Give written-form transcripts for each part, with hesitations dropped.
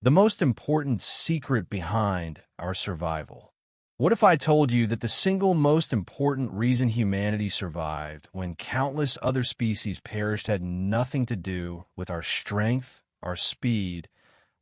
the most important secret behind our survival. What if I told you that the single most important reason humanity survived when countless other species perished had nothing to do with our strength, our speed,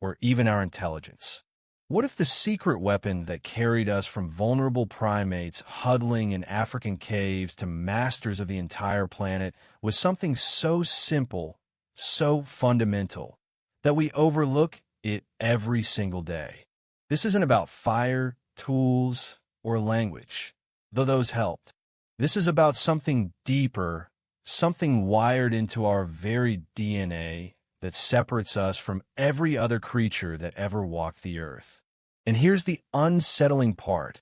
or even our intelligence? What if the secret weapon that carried us from vulnerable primates huddling in African caves to masters of the entire planet was something so simple, so fundamental, that we overlook it every single day? This isn't about fire, tools, or language, though those helped. This is about something deeper, something wired into our very DNA that separates us from every other creature that ever walked the earth. And here's the unsettling part.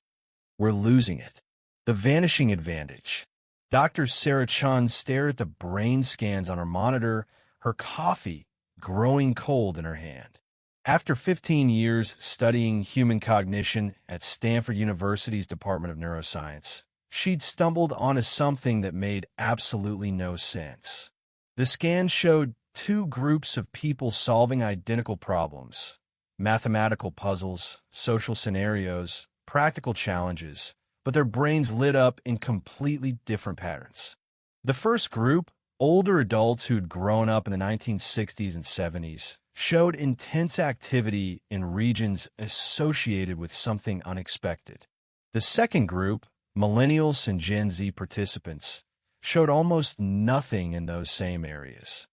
We're losing it. The vanishing advantage. Dr. Sarah Chun stared at the brain scans on her monitor, her coffee growing cold in her hand. After 15 years studying human cognition at Stanford University's Department of Neuroscience, she'd stumbled onto something that made absolutely no sense. The scan showed two groups of people solving identical problems: mathematical puzzles, social scenarios, practical challenges, but their brains lit up in completely different patterns. The first group, older adults who'd grown up in the 1960s and 70s, showed intense activity in regions associated with something unexpected. The second group, millennials and Gen Z participants, showed almost nothing in those same areas.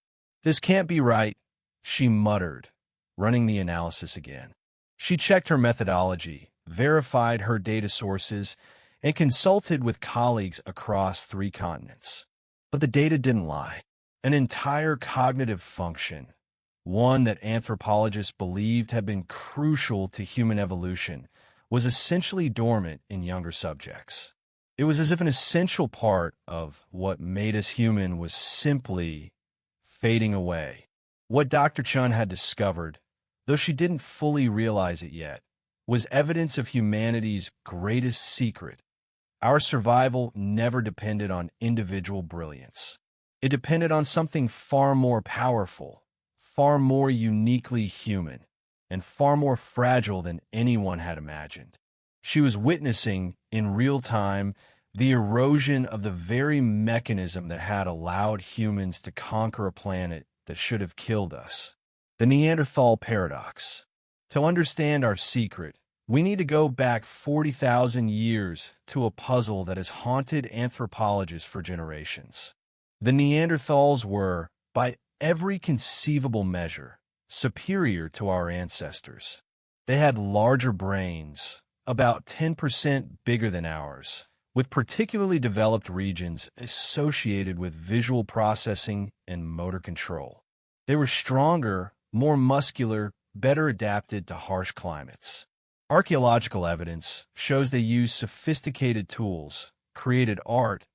"This can't be right," she muttered, running the analysis again. She checked her methodology, verified her data sources, and consulted with colleagues across 3 continents. But the data didn't lie. An entire cognitive function, one that anthropologists believed had been crucial to human evolution, was essentially dormant in younger subjects. It was as if an essential part of what made us human was simply fading away. What Dr. Chun had discovered, though she didn't fully realize it yet, was evidence of humanity's greatest secret. Our survival never depended on individual brilliance. It depended on something far more powerful, far more uniquely human, and far more fragile than anyone had imagined. She was witnessing, in real time, the erosion of the very mechanism that had allowed humans to conquer a planet that should have killed us. The Neanderthal paradox. To understand our secret, we need to go back 40,000 years to a puzzle that has haunted anthropologists for generations. The Neanderthals were, by every conceivable measure, superior to our ancestors. They had larger brains, about 10% bigger than ours, with particularly developed regions associated with visual processing and motor control. They were stronger, more muscular, better adapted to harsh climates. Archaeological evidence shows they used sophisticated tools, created art,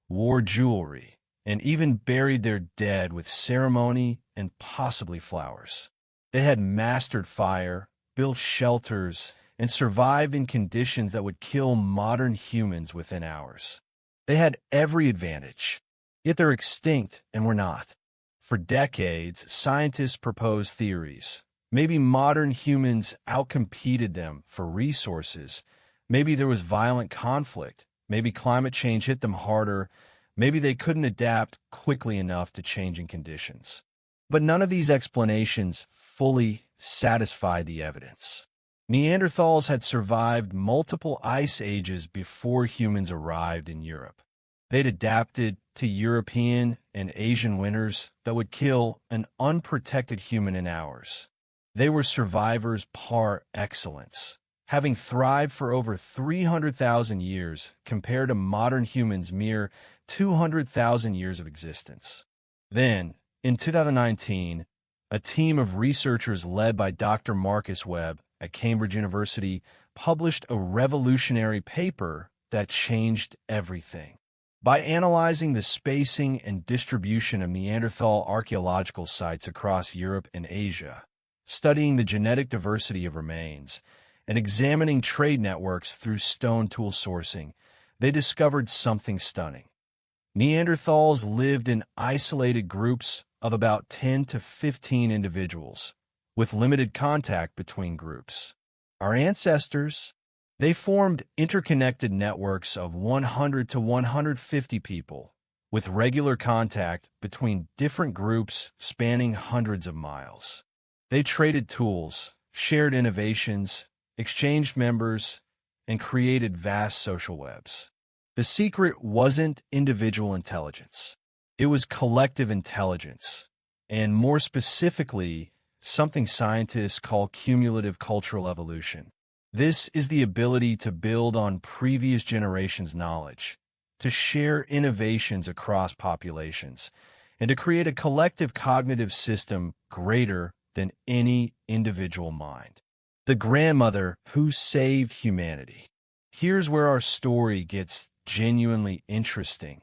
wore jewelry, and even buried their dead with ceremony and possibly flowers. They had mastered fire, built shelters, and survived in conditions that would kill modern humans within hours. They had every advantage, yet they're extinct and we're not. For decades, scientists proposed theories. Maybe modern humans outcompeted them for resources. Maybe there was violent conflict. Maybe climate change hit them harder. Maybe they couldn't adapt quickly enough to changing conditions. But none of these explanations fully satisfied the evidence. Neanderthals had survived multiple ice ages before humans arrived in Europe. They'd adapted to European and Asian winters that would kill an unprotected human in hours. They were survivors par excellence, having thrived for over 300,000 years compared to modern humans' mere 200,000 years of existence. Then, in 2019, a team of researchers led by Dr. Marcus Webb at Cambridge University published a revolutionary paper that changed everything. By analyzing the spacing and distribution of Neanderthal archaeological sites across Europe and Asia, studying the genetic diversity of remains, and examining trade networks through stone tool sourcing, they discovered something stunning. Neanderthals lived in isolated groups of about 10 to 15 individuals, with limited contact between groups. Our ancestors, they formed interconnected networks of 100 to 150 people, with regular contact between different groups spanning hundreds of miles. They traded tools, shared innovations, exchanged members, and created vast social webs. The secret wasn't individual intelligence. It was collective intelligence, and more specifically, something scientists call cumulative cultural evolution. This is the ability to build on previous generations' knowledge, to share innovations across populations, and to create a collective cognitive system greater than any individual mind. The grandmother who saved humanity. Here's where our story gets genuinely interesting,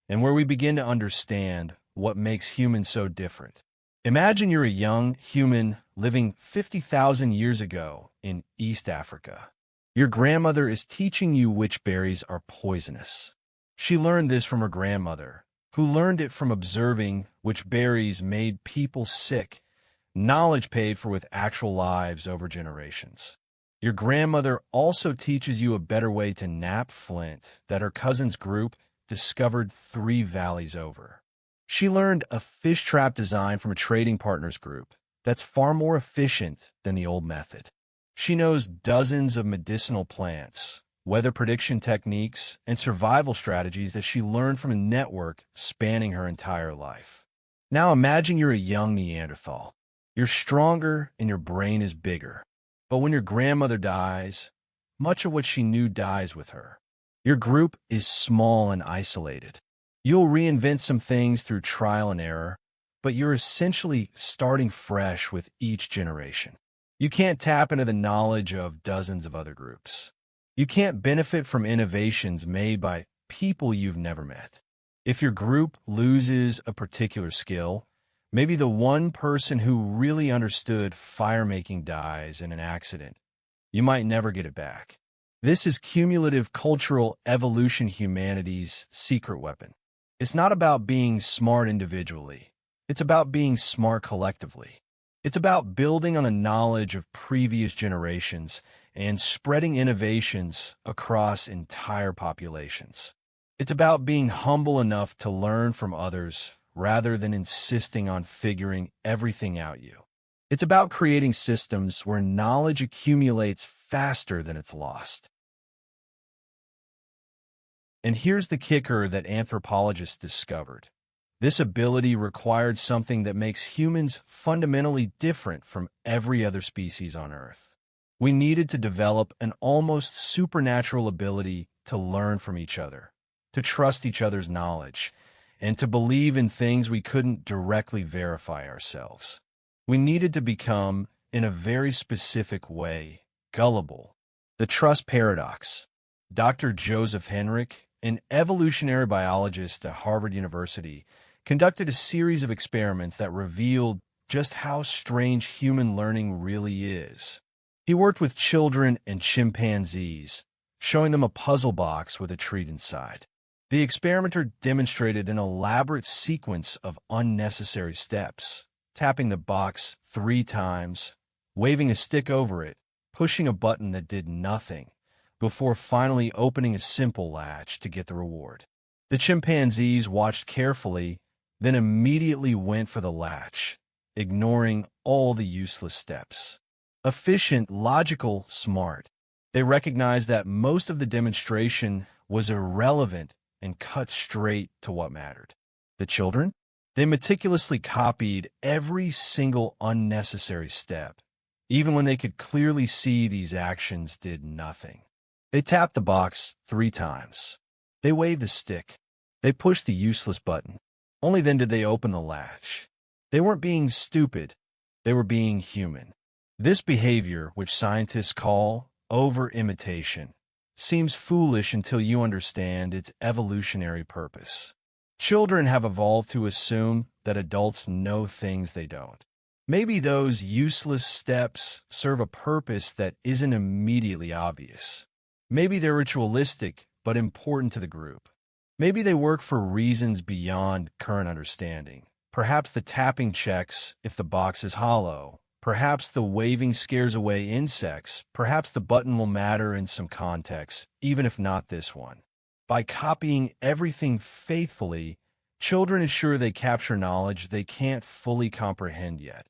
and where we begin to understand what makes humans so different. Imagine you're a young human living 50,000 years ago in East Africa. Your grandmother is teaching you which berries are poisonous. She learned this from her grandmother, who learned it from observing which berries made people sick, knowledge paid for with actual lives over generations. Your grandmother also teaches you a better way to nap flint that her cousin's group discovered 3 valleys over. She learned a fish trap design from a trading partners group that's far more efficient than the old method. She knows dozens of medicinal plants, weather prediction techniques, and survival strategies that she learned from a network spanning her entire life. Now imagine you're a young Neanderthal. You're stronger and your brain is bigger. But when your grandmother dies, much of what she knew dies with her. Your group is small and isolated. You'll reinvent some things through trial and error, but you're essentially starting fresh with each generation. You can't tap into the knowledge of dozens of other groups. You can't benefit from innovations made by people you've never met. If your group loses a particular skill, maybe the one person who really understood fire-making dies in an accident, you might never get it back. This is cumulative cultural evolution, humanity's secret weapon. It's not about being smart individually. It's about being smart collectively. It's about building on the knowledge of previous generations and spreading innovations across entire populations. It's about being humble enough to learn from others rather than insisting on figuring everything out you. It's about creating systems where knowledge accumulates faster than it's lost. And here's the kicker that anthropologists discovered. This ability required something that makes humans fundamentally different from every other species on Earth. We needed to develop an almost supernatural ability to learn from each other, to trust each other's knowledge, and to believe in things we couldn't directly verify ourselves. We needed to become, in a very specific way, gullible. The trust paradox. Dr. Joseph Henrich, an evolutionary biologist at Harvard University, conducted a series of experiments that revealed just how strange human learning really is. He worked with children and chimpanzees, showing them a puzzle box with a treat inside. The experimenter demonstrated an elaborate sequence of unnecessary steps, tapping the box 3 times, waving a stick over it, pushing a button that did nothing, before finally opening a simple latch to get the reward. The chimpanzees watched carefully, then immediately went for the latch, ignoring all the useless steps. Efficient, logical, smart. They recognized that most of the demonstration was irrelevant and cut straight to what mattered. The children? They meticulously copied every single unnecessary step, even when they could clearly see these actions did nothing. They tapped the box 3 times. They waved the stick. They pushed the useless button. Only then did they open the latch. They weren't being stupid. They were being human. This behavior, which scientists call over-imitation, seems foolish until you understand its evolutionary purpose. Children have evolved to assume that adults know things they don't. Maybe those useless steps serve a purpose that isn't immediately obvious. Maybe they're ritualistic but important to the group. Maybe they work for reasons beyond current understanding. Perhaps the tapping checks if the box is hollow. Perhaps the waving scares away insects. Perhaps the button will matter in some contexts, even if not this one. By copying everything faithfully, children ensure they capture knowledge they can't fully comprehend yet,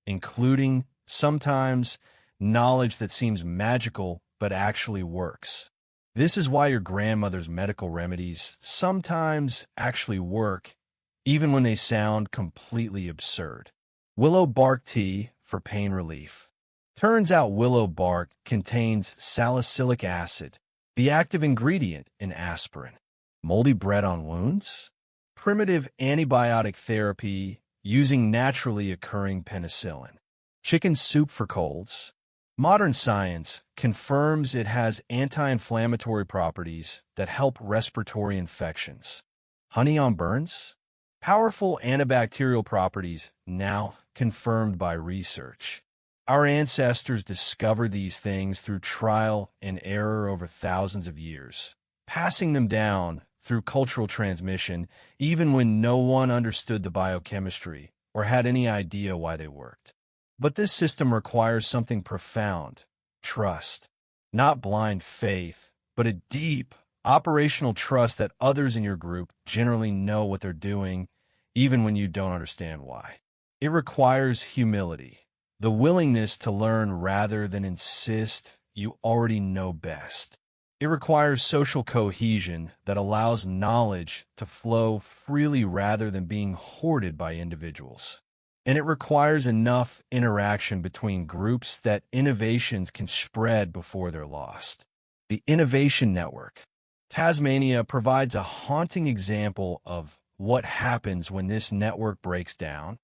including, sometimes, knowledge that seems magical but actually works. This is why your grandmother's medical remedies sometimes actually work, even when they sound completely absurd. Willow bark tea for pain relief. Turns out willow bark contains salicylic acid, the active ingredient in aspirin. Moldy bread on wounds? Primitive antibiotic therapy using naturally occurring penicillin. Chicken soup for colds? Modern science confirms it has anti-inflammatory properties that help respiratory infections. Honey on burns? Powerful antibacterial properties now confirmed by research. Our ancestors discovered these things through trial and error over thousands of years, passing them down through cultural transmission even when no one understood the biochemistry or had any idea why they worked. But this system requires something profound: trust. Not blind faith, but a deep, operational trust that others in your group generally know what they're doing, even when you don't understand why. It requires humility, the willingness to learn rather than insist you already know best. It requires social cohesion that allows knowledge to flow freely rather than being hoarded by individuals. And it requires enough interaction between groups that innovations can spread before they're lost. The Innovation Network. Tasmania provides a haunting example of what happens when this network breaks down,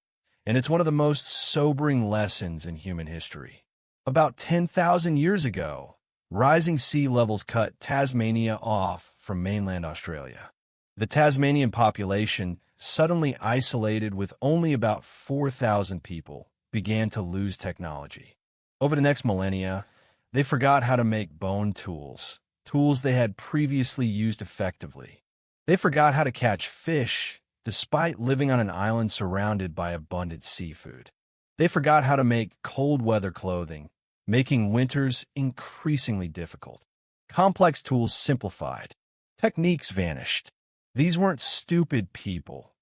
and it's one of the most sobering lessons in human history. About 10,000 years ago, rising sea levels cut Tasmania off from mainland Australia. The Tasmanian population, suddenly isolated with only about 4,000 people, began to lose technology. Over the next millennia, they forgot how to make bone tools, tools they had previously used effectively. They forgot how to catch fish, despite living on an island surrounded by abundant seafood. They forgot how to make cold weather clothing, making winters increasingly difficult. Complex tools simplified. Techniques vanished. These weren't stupid people.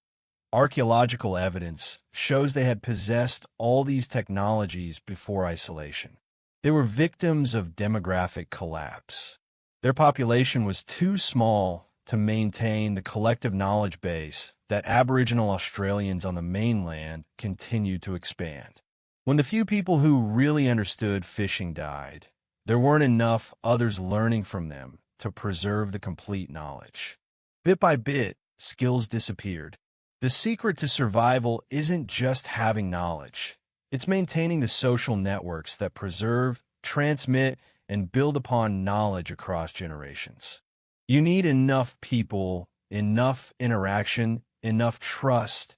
Archaeological evidence shows they had possessed all these technologies before isolation. They were victims of demographic collapse. Their population was too small to maintain the collective knowledge base that Aboriginal Australians on the mainland continued to expand. When the few people who really understood fishing died, there weren't enough others learning from them to preserve the complete knowledge. Bit by bit, skills disappeared. The secret to survival isn't just having knowledge. It's maintaining the social networks that preserve, transmit, and build upon knowledge across generations. You need enough people, enough interaction, enough trust,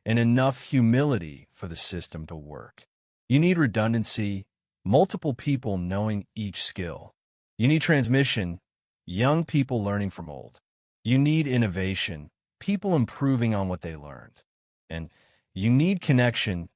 and enough humility for the system to work. You need redundancy, multiple people knowing each skill. You need transmission, young people learning from old. You need innovation, people improving on what they learned. And you need connection,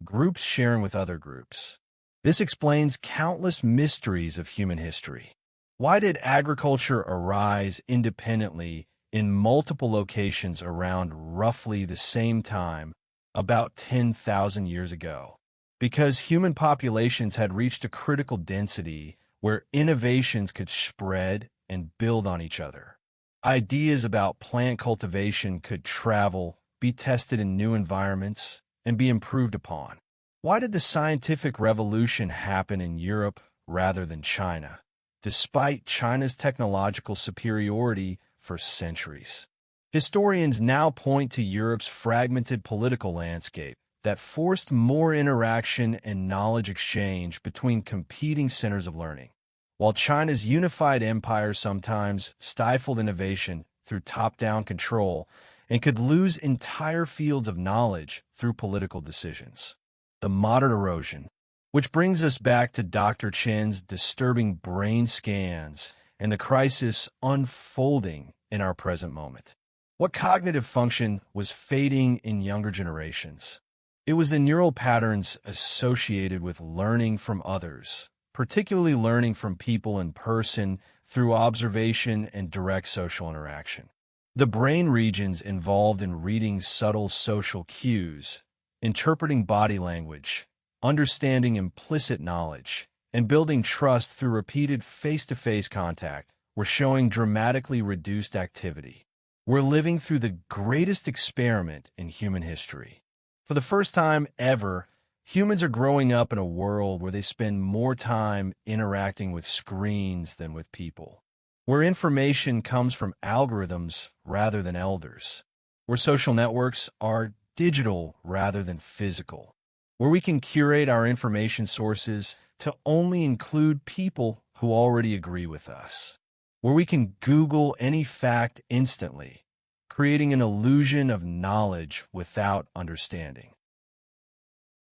groups sharing with other groups. This explains countless mysteries of human history. Why did agriculture arise independently in multiple locations around roughly the same time, about 10,000 years ago? Because human populations had reached a critical density where innovations could spread and build on each other. Ideas about plant cultivation could travel, be tested in new environments, and be improved upon. Why did the scientific revolution happen in Europe rather than China, despite China's technological superiority for centuries? Historians now point to Europe's fragmented political landscape that forced more interaction and knowledge exchange between competing centers of learning, while China's unified empire sometimes stifled innovation through top-down control and could lose entire fields of knowledge through political decisions. The modern erosion, which brings us back to Dr. Chen's disturbing brain scans and the crisis unfolding in our present moment. What cognitive function was fading in younger generations? It was the neural patterns associated with learning from others, particularly learning from people in person through observation and direct social interaction. The brain regions involved in reading subtle social cues, interpreting body language, understanding implicit knowledge, and building trust through repeated face-to-face contact were showing dramatically reduced activity. We're living through the greatest experiment in human history. For the first time ever, humans are growing up in a world where they spend more time interacting with screens than with people, where information comes from algorithms rather than elders, where social networks are digital rather than physical, where we can curate our information sources to only include people who already agree with us, where we can Google any fact instantly, creating an illusion of knowledge without understanding.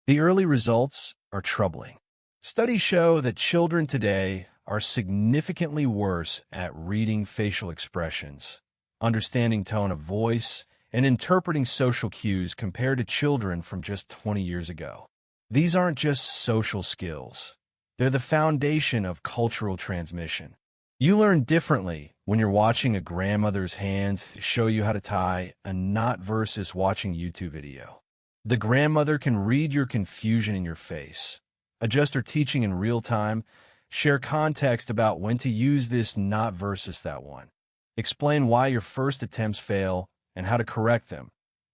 The early results are troubling. Studies show that children today are significantly worse at reading facial expressions, understanding tone of voice, and interpreting social cues compared to children from just 20 years ago. These aren't just social skills. They're the foundation of cultural transmission. You learn differently when you're watching a grandmother's hands show you how to tie a knot versus watching YouTube video. The grandmother can read your confusion in your face, adjust her teaching in real time, share context about when to use this knot versus that one, explain why your first attempts fail and how to correct them,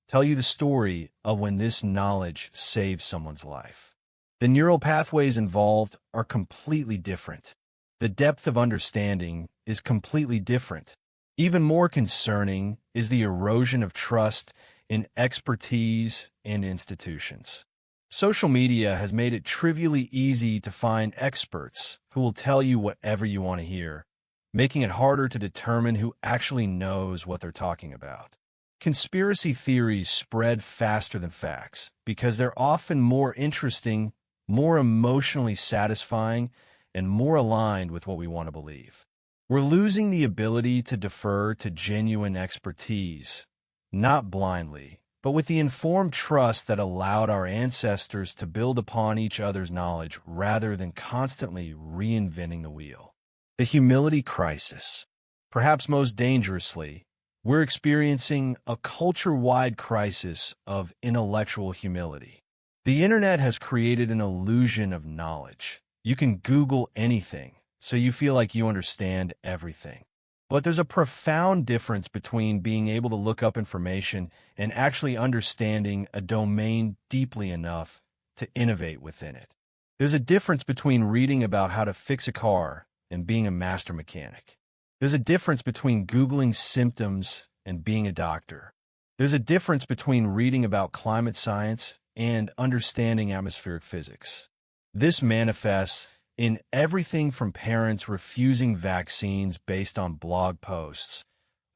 tell you the story of when this knowledge saved someone's life. The neural pathways involved are completely different. The depth of understanding is completely different. Even more concerning is the erosion of trust in expertise and institutions. Social media has made it trivially easy to find experts who will tell you whatever you want to hear, making it harder to determine who actually knows what they're talking about. Conspiracy theories spread faster than facts because they're often more interesting, more emotionally satisfying, and more aligned with what we want to believe. We're losing the ability to defer to genuine expertise, not blindly, but with the informed trust that allowed our ancestors to build upon each other's knowledge rather than constantly reinventing the wheel. The humility crisis. Perhaps most dangerously, we're experiencing a culture-wide crisis of intellectual humility. The internet has created an illusion of knowledge. You can Google anything, so you feel like you understand everything. But there's a profound difference between being able to look up information and actually understanding a domain deeply enough to innovate within it. There's a difference between reading about how to fix a car and being a master mechanic. There's a difference between Googling symptoms and being a doctor. There's a difference between reading about climate science and understanding atmospheric physics. This manifests in everything from parents refusing vaccines based on blog posts,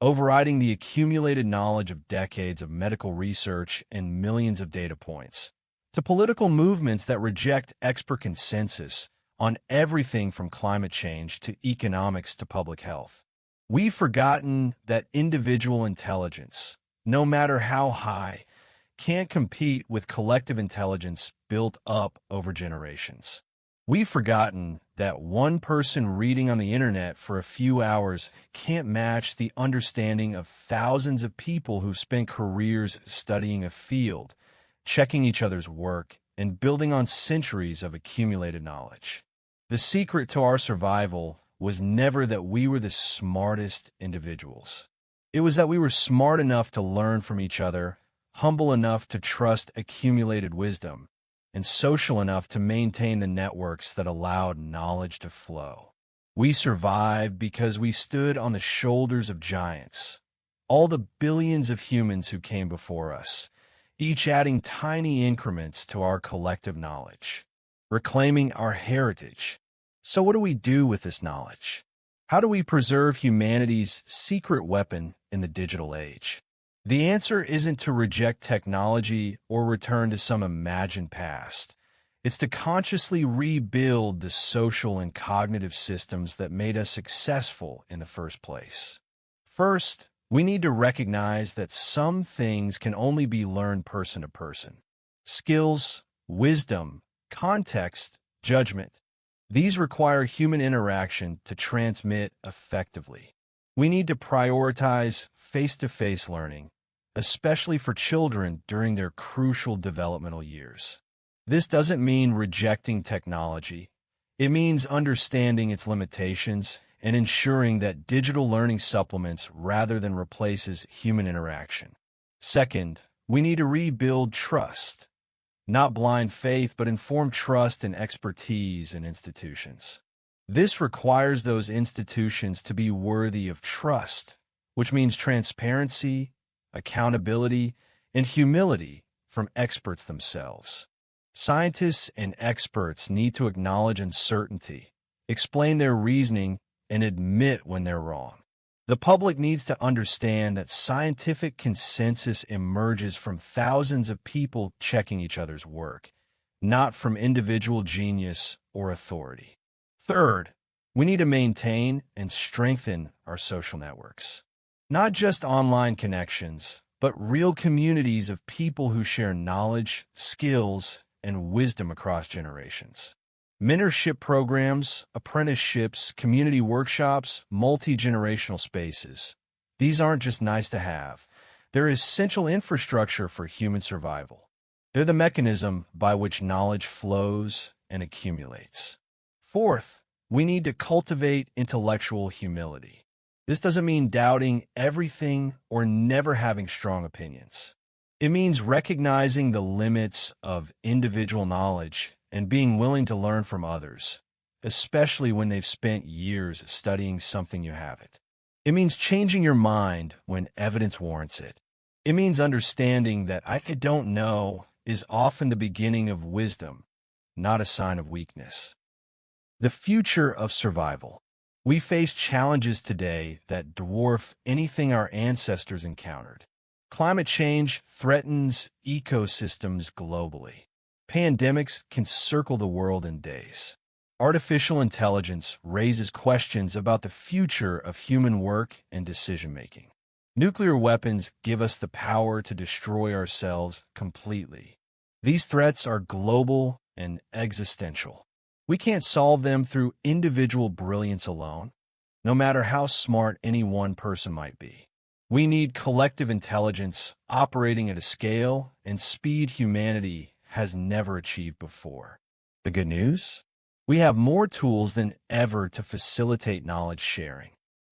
overriding the accumulated knowledge of decades of medical research and millions of data points, to political movements that reject expert consensus on everything from climate change to economics to public health. We've forgotten that individual intelligence, no matter how high, can't compete with collective intelligence built up over generations. We've forgotten that one person reading on the internet for a few hours can't match the understanding of thousands of people who've spent careers studying a field, checking each other's work, and building on centuries of accumulated knowledge. The secret to our survival was never that we were the smartest individuals. It was that we were smart enough to learn from each other, humble enough to trust accumulated wisdom, and social enough to maintain the networks that allowed knowledge to flow. We survived because we stood on the shoulders of giants, all the billions of humans who came before us, each adding tiny increments to our collective knowledge, reclaiming our heritage. So what do we do with this knowledge? How do we preserve humanity's secret weapon in the digital age? The answer isn't to reject technology or return to some imagined past. It's to consciously rebuild the social and cognitive systems that made us successful in the first place. First, we need to recognize that some things can only be learned person to person. skills, wisdom, context, judgment. These require human interaction to transmit effectively. We need to prioritize face-to-face learning, especially for children during their crucial developmental years. This doesn't mean rejecting technology. It means understanding its limitations and ensuring that digital learning supplements rather than replaces human interaction. Second, we need to rebuild trust. Not blind faith, but informed trust and expertise in institutions. This requires those institutions to be worthy of trust, which means transparency, accountability, and humility from experts themselves. Scientists and experts need to acknowledge uncertainty, explain their reasoning, and admit when they're wrong. The public needs to understand that scientific consensus emerges from thousands of people checking each other's work, not from individual genius or authority. Third, we need to maintain and strengthen our social networks. Not just online connections, but real communities of people who share knowledge, skills, and wisdom across generations. Mentorship programs, apprenticeships, community workshops, multi-generational spaces. These aren't just nice to have. They're essential infrastructure for human survival. They're the mechanism by which knowledge flows and accumulates. Fourth, we need to cultivate intellectual humility. This doesn't mean doubting everything or never having strong opinions. It means recognizing the limits of individual knowledge and being willing to learn from others, especially when they've spent years studying something you haven't. It means changing your mind when evidence warrants it. It means understanding that I don't know is often the beginning of wisdom, not a sign of weakness. The future of survival. We face challenges today that dwarf anything our ancestors encountered. Climate change threatens ecosystems globally. Pandemics can circle the world in days. Artificial intelligence raises questions about the future of human work and decision-making. Nuclear weapons give us the power to destroy ourselves completely. These threats are global and existential. We can't solve them through individual brilliance alone, no matter how smart any one person might be. We need collective intelligence operating at a scale and speed humanity has never achieved before. The good news? We have more tools than ever to facilitate knowledge sharing.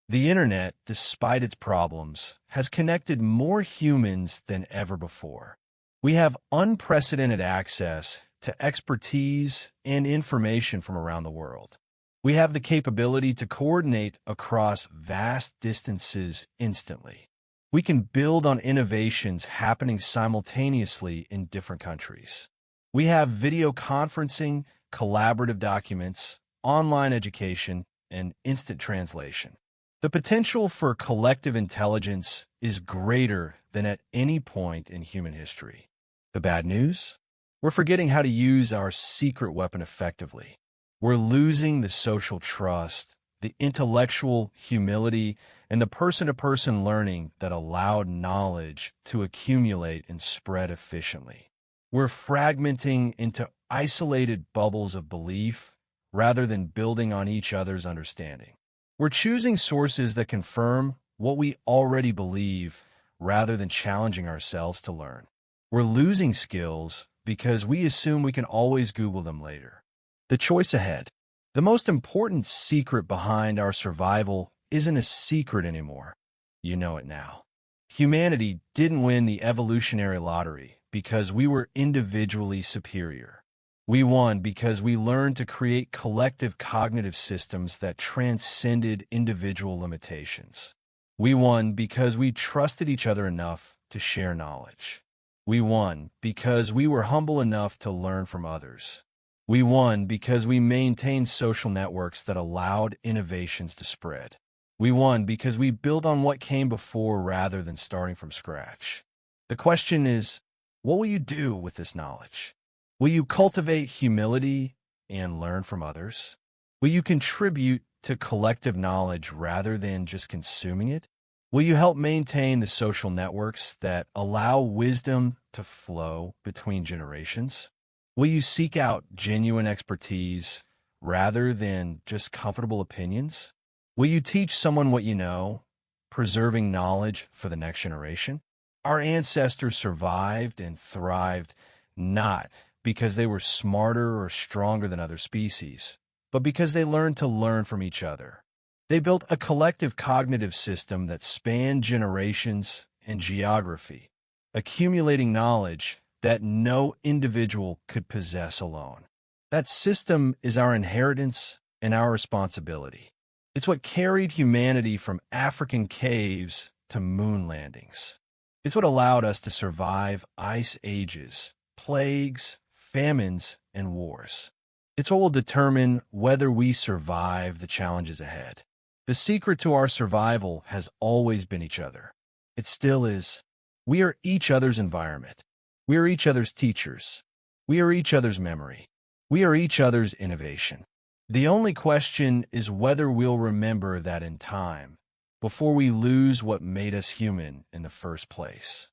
The internet, despite its problems, has connected more humans than ever before. We have unprecedented access to expertise and information from around the world. We have the capability to coordinate across vast distances instantly. We can build on innovations happening simultaneously in different countries. We have video conferencing, collaborative documents, online education, and instant translation. The potential for collective intelligence is greater than at any point in human history. The bad news? We're forgetting how to use our secret weapon effectively. We're losing the social trust, the intellectual humility, and the person-to-person learning that allowed knowledge to accumulate and spread efficiently. We're fragmenting into isolated bubbles of belief rather than building on each other's understanding. We're choosing sources that confirm what we already believe rather than challenging ourselves to learn. We're losing skills because we assume we can always Google them later. The choice ahead. The most important secret behind our survival isn't a secret anymore. You know it now. Humanity didn't win the evolutionary lottery because we were individually superior. We won because we learned to create collective cognitive systems that transcended individual limitations. We won because we trusted each other enough to share knowledge. We won because we were humble enough to learn from others. We won because we maintained social networks that allowed innovations to spread. We won because we built on what came before rather than starting from scratch. The question is, what will you do with this knowledge? Will you cultivate humility and learn from others? Will you contribute to collective knowledge rather than just consuming it? Will you help maintain the social networks that allow wisdom to flow between generations? Will you seek out genuine expertise rather than just comfortable opinions? Will you teach someone what you know, preserving knowledge for the next generation? Our ancestors survived and thrived not because they were smarter or stronger than other species, but because they learned to learn from each other. They built a collective cognitive system that spanned generations and geography, accumulating knowledge that no individual could possess alone. That system is our inheritance and our responsibility. It's what carried humanity from African caves to moon landings. It's what allowed us to survive ice ages, plagues, famines, and wars. It's what will determine whether we survive the challenges ahead. The secret to our survival has always been each other. It still is. We are each other's environment. We are each other's teachers. We are each other's memory. We are each other's innovation. The only question is whether we'll remember that in time, before we lose what made us human in the first place.